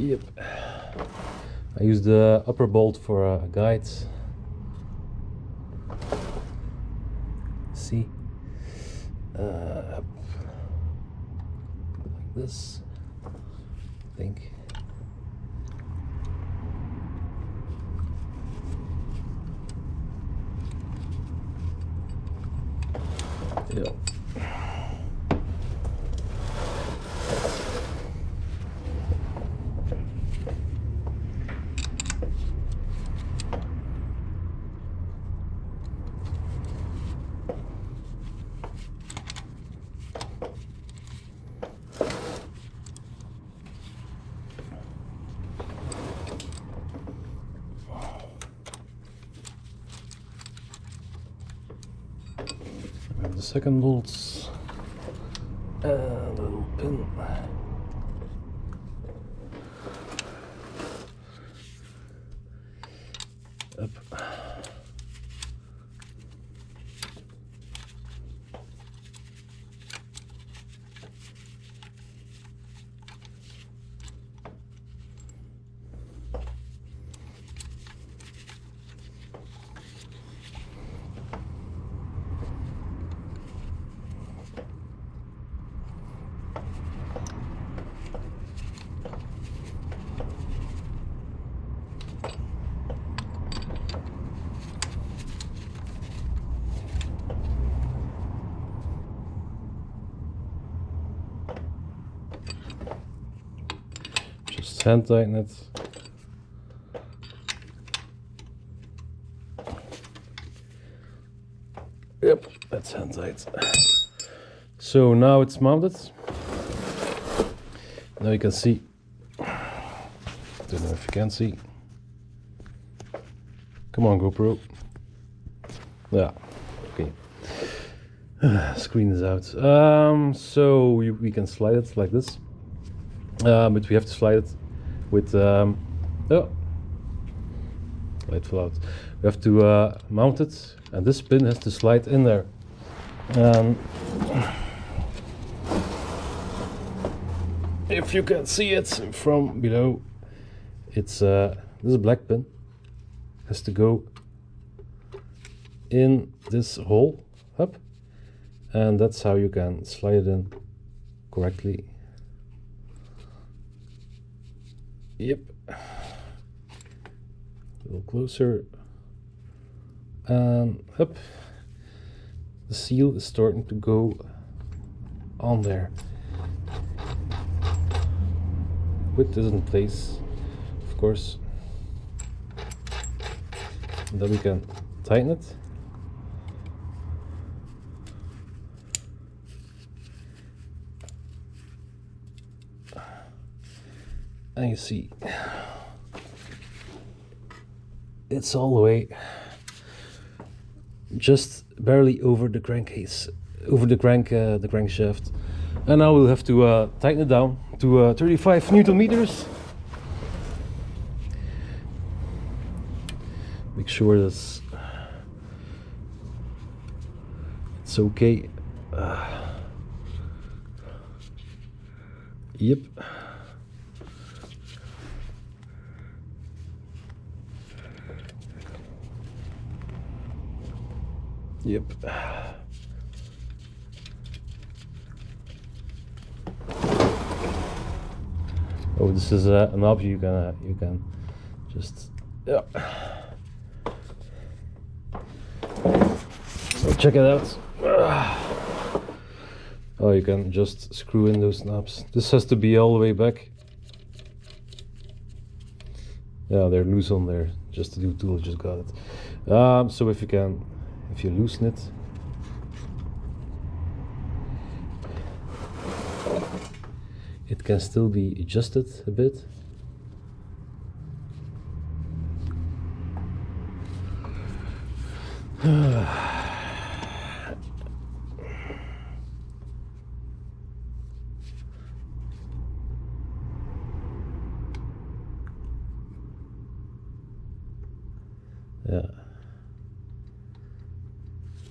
Yep. I use the upper bolt for a guide. See? Like this, I think. Yeah. We have the second bolts and a little pin. Up. Just hand tighten it. Yep, that's hand tight. So now it's mounted. Now you can see. Don't know if you can see. Come on, GoPro. Yeah, okay. Screen is out. So we can slide it like this. But we have to slide it with oh, light fell out. We have to mount it, and this pin has to slide in there. If you can see it from below, it's this black pin has to go in this hole up, and that's how you can slide it in correctly. Yep, a little closer, and up. The seal is starting to go on there. Put this in place, of course, and then we can tighten it. And you see, it's all the way, just barely over the crankcase, over the crankshaft. And now we'll have to tighten it down to 35 Newton meters. Make sure that it's okay. Yep. Yep. Oh, this is a knob you can just, yeah. So check it out. Oh, you can just screw in those knobs. This has to be all the way back. Yeah, they're loose on there. Just to do tool, just got it. So if you loosen it, it can still be adjusted a bit. Yeah.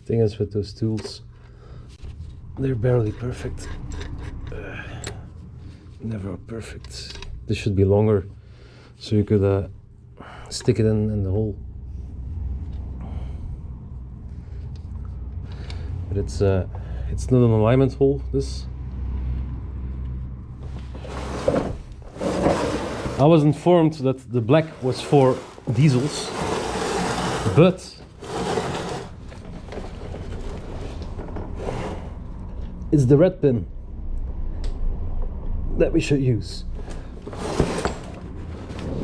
Thing is, with those tools, they're barely perfect. Never perfect. this should be longer, so you could stick it in the hole. But it's not an alignment hole, this. I was informed that the black was for diesels, but it's the red pin that we should use.